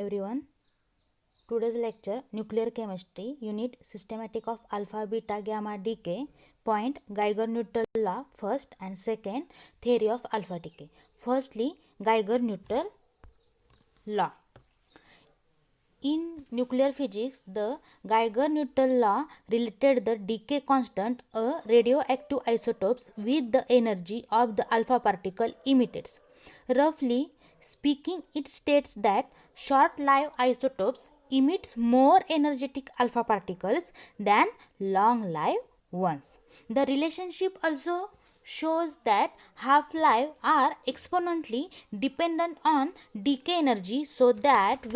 everyone. Today's lecture Nuclear Chemistry Unit Systematic of Alpha Beta Gamma Decay. Point Geiger-Newton Law first and second Theory of Alpha Decay. Firstly, Geiger-Newton Law. In nuclear physics, the Geiger-Newton law related the decay constant of radioactive isotopes with the energy of the alpha particle emitted. Roughly speaking, it states that short-lived isotopes emits more energetic alpha particles than long-lived ones. The relationship also shows that half-life are exponentially dependent on decay energy, so that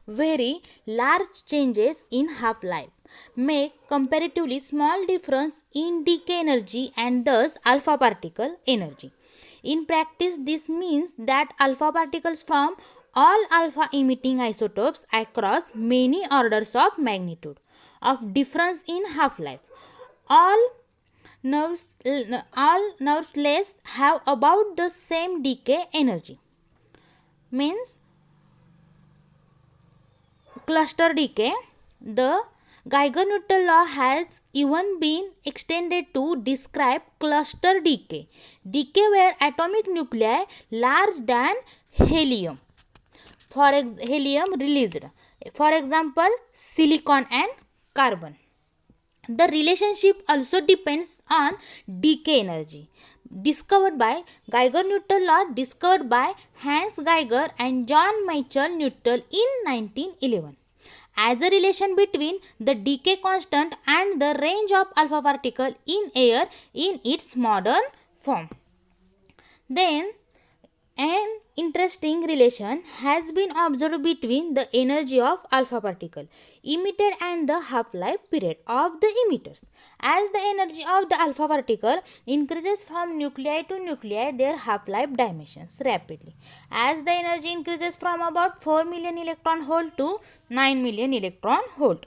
very large changes in half-life make comparatively small difference in decay energy and thus alpha particle energy. In practice, this means that alpha particles from all alpha emitting isotopes across many orders of magnitude of difference in half-life. All nerveless have about the same decay energy. Means cluster decay. The Geiger-Newton law has even been extended to describe cluster decay where atomic nuclei larger than helium helium released, for example silicon and carbon. The relationship also depends on decay energy discovered by Geiger-Newton law discovered by Hans Geiger and John Michael Newton in 1911 as a relation between the decay constant and the range of alpha particle in air in its modern form. Then an interesting relation has been observed between the energy of alpha particle emitted and the half-life period of the emitters. As the energy of the alpha particle increases from nuclei to nuclei, their half-life diminishes rapidly. As the energy increases from about 4 million electron volt to 9 million electron volt,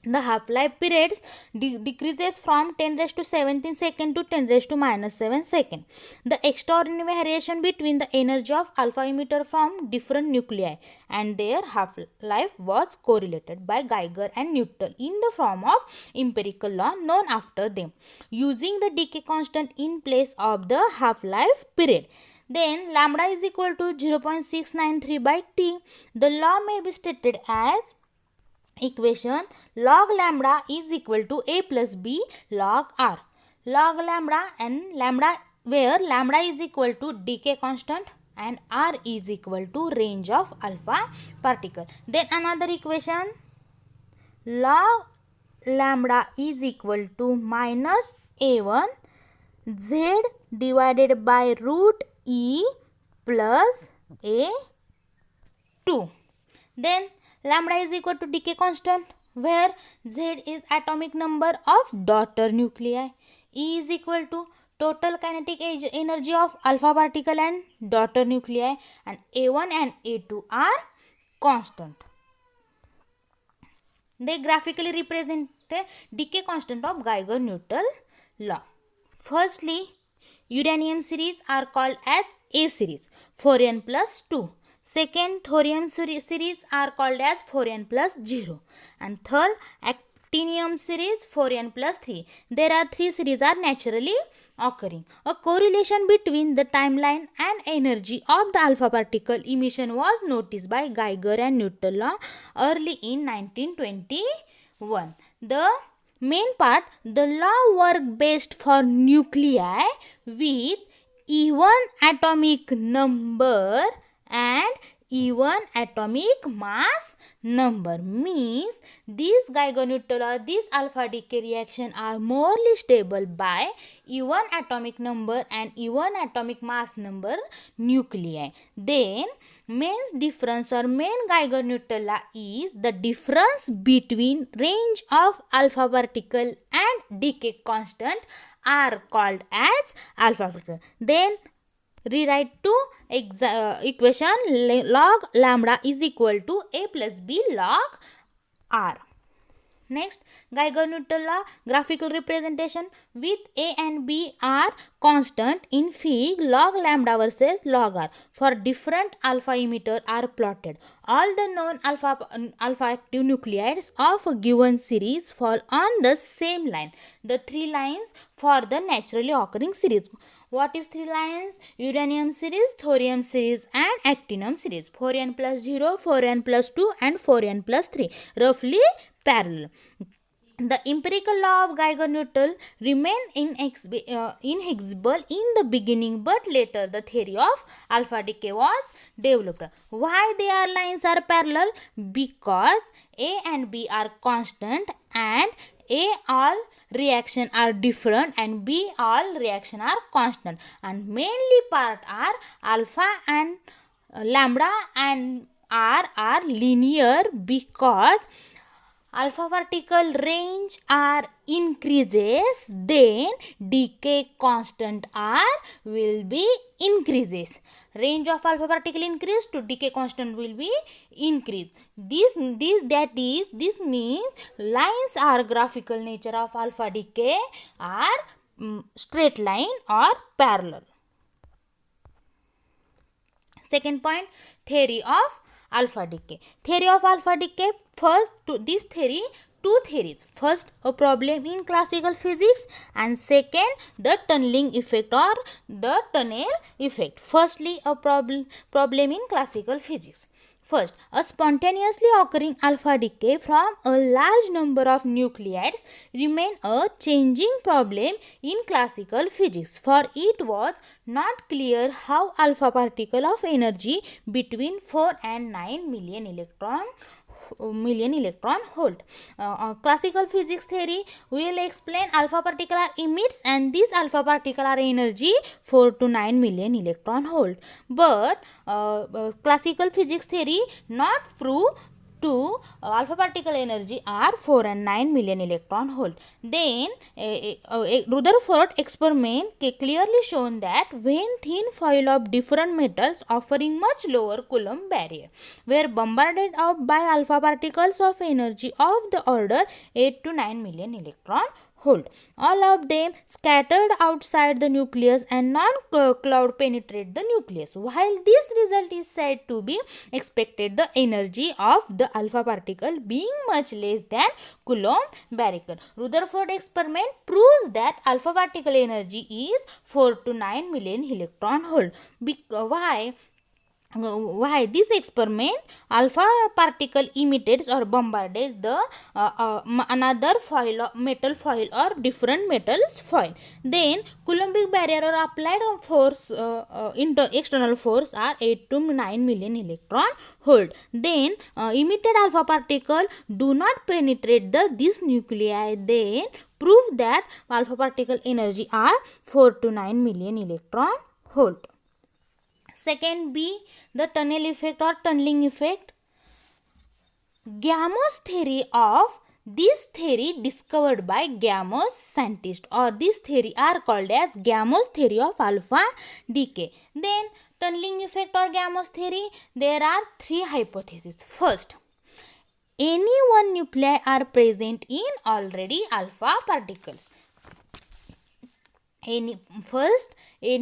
the half-life periods decreases from 10 raised to 17 second to 10 raised to minus 7 second. The extraordinary variation between the energy of alpha emitter from different nuclei and their half-life was correlated by Geiger and Newton in the form of empirical law known after them, using the decay constant in place of the half-life period. Then lambda is equal to 0.693 by T. The law may be stated as equation log lambda is equal to a plus b log r. Log lambda and lambda, where lambda is equal to decay constant and r is equal to range of alpha particle. Then another equation log lambda is equal to minus a1 z divided by root e plus a2. Then lambda is equal to decay constant, where Z is atomic number of daughter nuclei. E is equal to total kinetic energy of alpha particle and daughter nuclei, and A1 and A2 are constant. They graphically represent the decay constant of Geiger-Newton law. Firstly, uranium series are called as A series, 4n plus 2. Second, thorium series are called as 4n plus 0. And third, actinium series 4n plus 3. There are 3 series are naturally occurring. A correlation between the timeline and energy of the alpha particle emission was noticed by Geiger and Newton law early in 1921. The main part, the law worked best for nuclei with even atomic number and even atomic mass number. Means these Geiger-Newton or these alpha decay reaction are morely stable by even atomic number and even atomic mass number nuclei. Then main difference or main Geiger-Newton law is the difference between range of alpha particle and decay constant are called as alpha particle. Then rewrite to equation log lambda is equal to a plus b log r. Next, Geiger-Newton law, graphical representation with A and B are constant in Fig. Log lambda versus log R for different alpha emitter are plotted. All the known alpha active nuclides of a given series fall on the same line. The three lines for the naturally occurring series. What is three lines? Uranium series, thorium series and actinium series. 4n plus 0, 4n plus 2 and 4n plus 3. Roughly parallel. The empirical law of Geiger-Newton remained inexhaustible in the beginning, but later the theory of alpha decay was developed. Why their lines are parallel? Because A and B are constant and A all reaction are different and B all reaction are constant, and mainly part are alpha and lambda and R are linear because alpha particle range R increases, then decay constant R will be increases. Range of alpha particle increase to decay constant will be increase. This means lines are graphical nature of alpha decay are straight line or parallel. Second point, theory of alpha decay. Theory of alpha decay. First, to this theory, two theories. First, a problem in classical physics, and second, the tunneling effect or the tunnel effect. Firstly, a problem in classical physics. First, a spontaneously occurring alpha decay from a large number of nuclides remained a changing problem in classical physics, for it was not clear how alpha particle of energy between 4 and 9 million electron volt. Classical physics theory will explain alpha particle are emits and this alpha particle are energy 4 to 9 million electron volt. But classical physics theory not prove to alpha particle energy are 4 and 9 million electron volt. Then Rutherford experiment clearly shown that when thin foil of different metals offering much lower Coulomb barrier were bombarded up by alpha particles of energy of the order 8 to 9 million electron volt. All of them scattered outside the nucleus and non-cloud penetrate the nucleus. While this result is said to be expected, the energy of the alpha particle being much less than Coulomb barrier. Rutherford experiment proves that alpha particle energy is 4 to 9 million electron volt. Why this experiment? Alpha particle emitted or bombarded the another foil, metal foil or different metals foil. Then Coulombic barrier or applied force, external force are 8 to 9 million electron volt. Then emitted alpha particle do not penetrate this nuclei. Then prove that alpha particle energy are 4 to 9 million electron volt. Second B, the tunnel effect or tunneling effect. Gamow theory of this theory discovered by Gamow scientist, or this theory are called as Gamow's theory of alpha decay. Then tunneling effect or Gamow's theory, there are three hypotheses. First, any one nuclei are present in already alpha particles. Any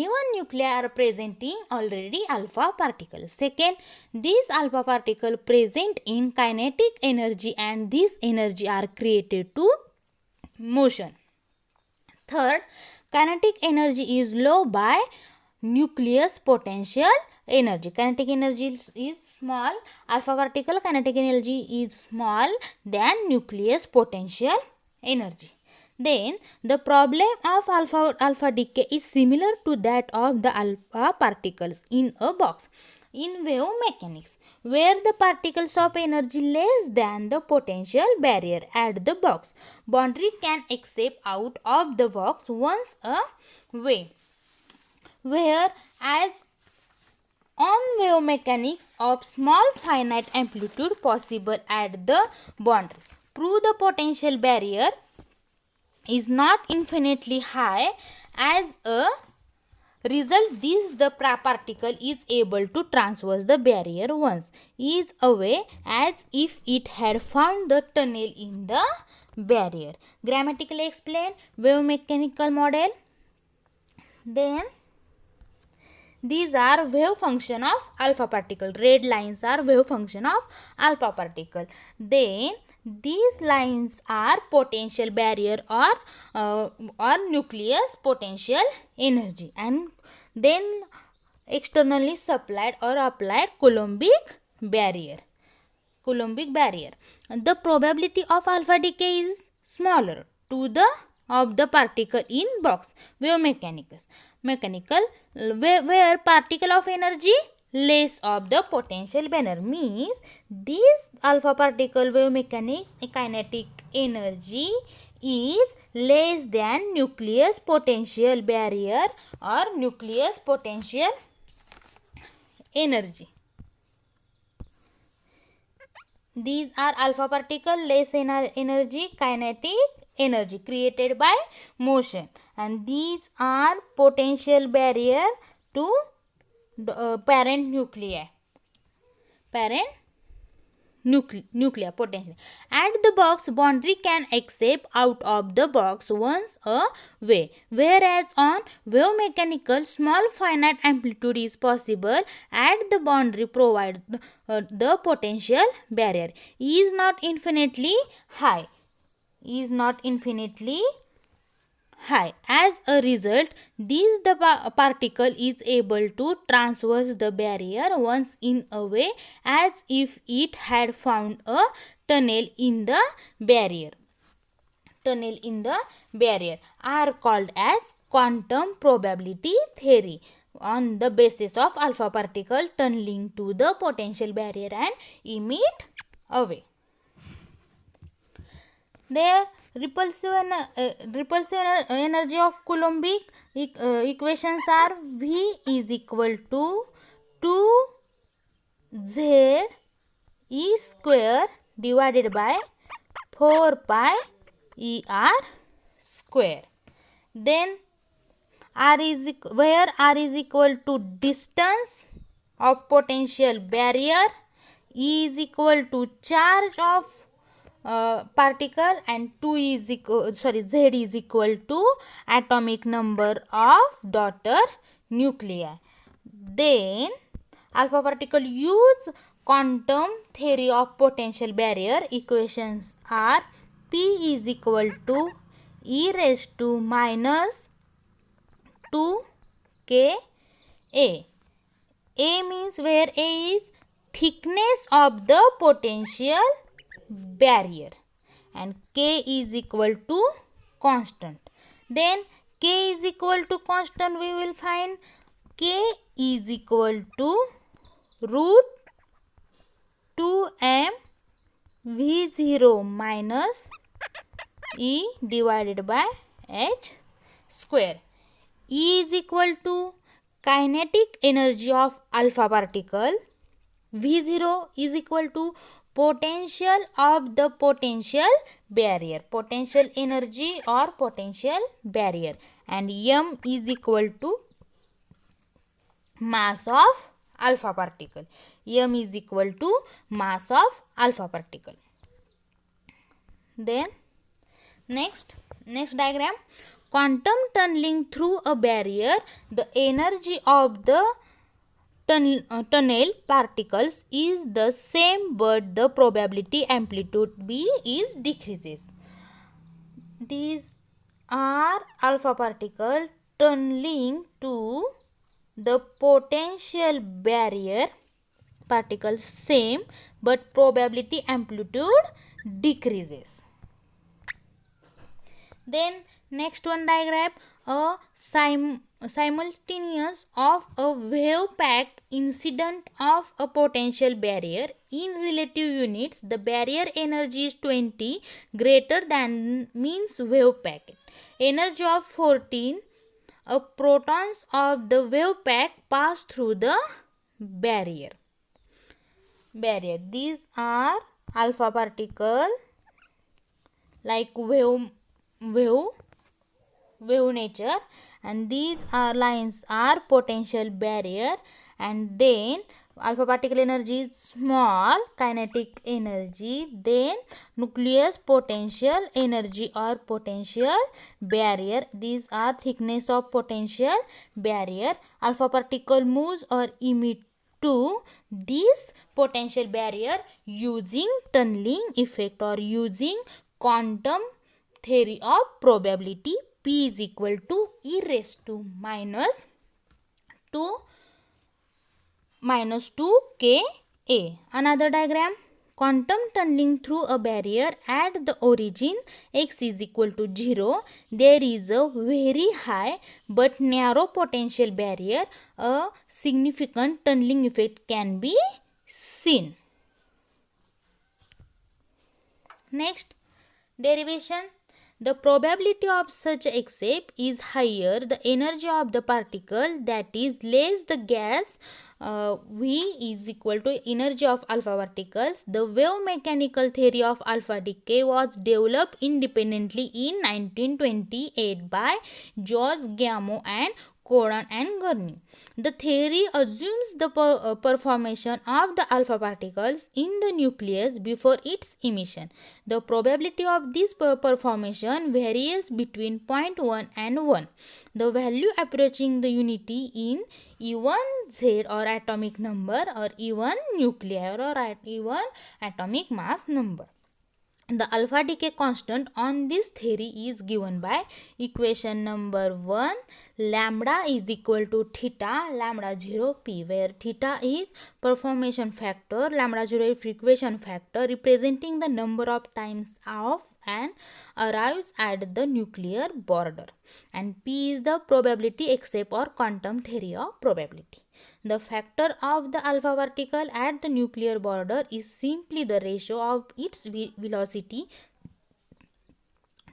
one nuclei are presenting already alpha particles. Second, these alpha particle present in kinetic energy and this energy are created to motion. Third, kinetic energy is low by nucleus potential energy. Kinetic energy is small. Alpha particle kinetic energy is small than nucleus potential energy. Then the problem of alpha decay is similar to that of the alpha particles in a box in wave mechanics, where the particles of energy less than the potential barrier at the box boundary can escape out of the box once a way, whereas on wave mechanics of small finite amplitude possible at the boundary. Prove the potential barrier is not infinitely high as a Result, this the particle is able to traverse the barrier once is away as if it had found the tunnel in the barrier. Grammatically explain wave mechanical model. Then these are wave function of alpha particle. Red lines are wave function of alpha particle. Then these lines are potential barrier or nucleus potential energy, and then externally supplied or applied Coulombic barrier. The probability of alpha decay is smaller to the of the particle in box. Wave mechanical where particle of energy less of the potential barrier, means this alpha particle wave mechanics kinetic energy is less than nucleus potential barrier or nucleus potential energy. These are alpha particle less energy kinetic energy created by motion, and these are potential barrier to parent nuclei potential. At the box boundary can escape out of the box once a way, whereas on wave mechanical small finite amplitude is possible at the boundary provide the potential barrier is not infinitely high. As a result, the particle is able to traverse the barrier once in a way as if it had found a tunnel in the barrier. Are called as quantum probability theory on the basis of alpha particle tunneling to the potential barrier and emit away. Their repulsive energy of Coulombic equations are V is equal to 2Z E square divided by 4 pi ER square. Then where R is equal to distance of potential barrier, E is equal to charge of particle, and Z is equal to atomic number of daughter nuclei. Then alpha particle use quantum theory of potential barrier. Equations are P is equal to e raised to minus 2 K A. A means where A is thickness of the potential barrier and K is equal to constant. Then K is equal to constant, we will find K is equal to root 2m V0 minus E divided by H square. E is equal to kinetic energy of alpha particle. V0 is equal to potential of the potential barrier, potential energy or potential barrier, and m is equal to mass of alpha particle. M is equal to mass of alpha particle. Then next diagram, quantum tunneling through a barrier, the energy of the tunnel particles is the same, but the probability amplitude B is decreases. These are alpha particle tunneling to the potential barrier particles same, but probability amplitude decreases. Then next one diagram, a simultaneous of a wave packet incident of a potential barrier in relative units. The barrier energy is 20 greater than means wave packet energy of 14. A protons of the wave packet pass through the barrier. These are alpha particle like wave nature, and these are lines are potential barrier. And then alpha particle energy is small, kinetic energy, then nucleus potential energy or potential barrier. These are thickness of potential barrier. Alpha particle moves or emit to this potential barrier using tunneling effect or using quantum theory of probability. P is equal to e raised to -2 Ka. Another diagram. Quantum tunneling through a barrier at the origin x is equal to 0. There is a very high but narrow potential barrier. A significant tunneling effect can be seen. Next, derivation. The probability of such escape is higher the energy of the particle, that is less the gas. V is equal to energy of alpha particles. The wave mechanical theory of alpha decay was developed independently in 1928 by George Gamow and Coran and Gurney. The theory assumes the performation of the alpha particles in the nucleus before its emission. The probability of this performation varies between 0.1 and 1. The value approaching the unity in even Z or atomic number or even nuclear or even atomic mass number. The alpha decay constant on this theory is given by equation number 1. Lambda is equal to theta lambda 0 p, where theta is performation factor, lambda 0 is frequency factor representing the number of times of and arrives at the nuclear border, and p is the probability escape or quantum theory of probability. The factor of the alpha particle at the nuclear border is simply the ratio of its velocity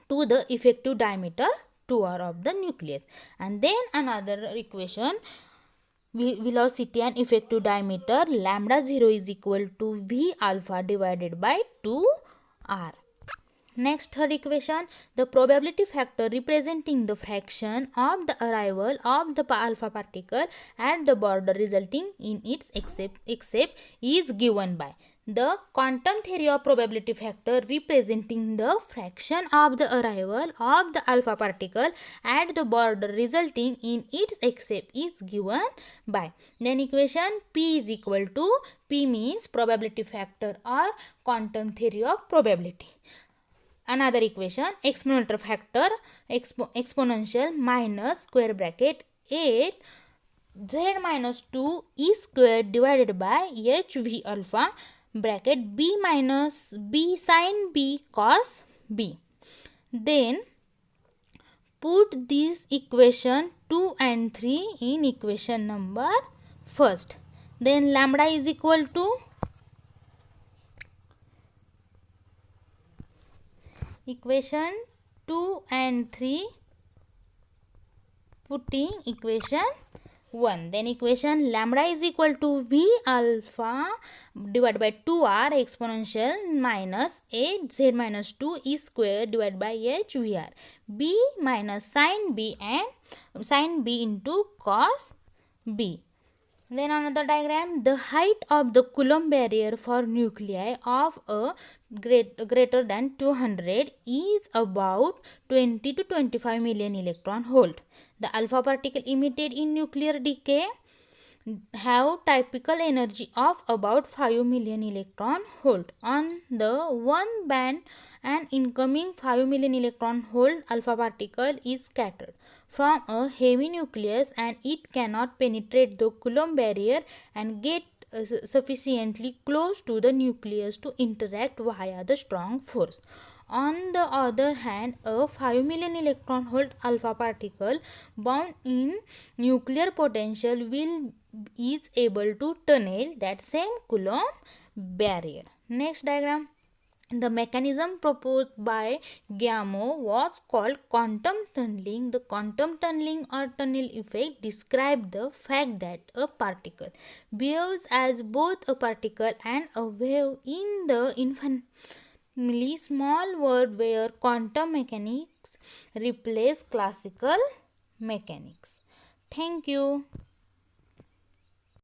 to the effective diameter 2r of the nucleus. And then another equation, velocity and effective diameter, lambda 0 is equal to v alpha divided by 2r. Next, third equation, the probability factor representing the fraction of the arrival of the alpha particle at the border resulting in its escape is given by the quantum theory of probability factor representing the fraction of the arrival of the alpha particle at the border resulting in its escape is given by. Then equation P is equal to, P means probability factor or quantum theory of probability. Another equation, exponential factor, exponential minus square bracket 8 z minus 2 e squared divided by h v alpha bracket b minus b sin b cos b. Then put this equation 2 and 3 in equation number first. Then lambda is equal to equation 2 and 3 putting equation 1. Then equation lambda is equal to v alpha divided by 2r exponential minus 8z minus 2 e square divided by h vr, b minus sin b and sin b into cos b. Then another diagram, the height of the Coulomb barrier for nuclei of a greater than 200 is about 20 to 25 million electron volt. The alpha particle emitted in nuclear decay have typical energy of about 5 million electron volt. On the one band, an incoming 5 million electron volt alpha particle is scattered from a heavy nucleus, and it cannot penetrate the Coulomb barrier and get sufficiently close to the nucleus to interact via the strong force. On the other hand, a 5 million electron volt alpha particle bound in nuclear potential is able to tunnel that same Coulomb barrier. Next diagram. The mechanism proposed by Gamow was called quantum tunneling. The quantum tunneling or tunnel effect describes the fact that a particle behaves as both a particle and a wave in the infinitely small world where quantum mechanics replace classical mechanics. Thank you.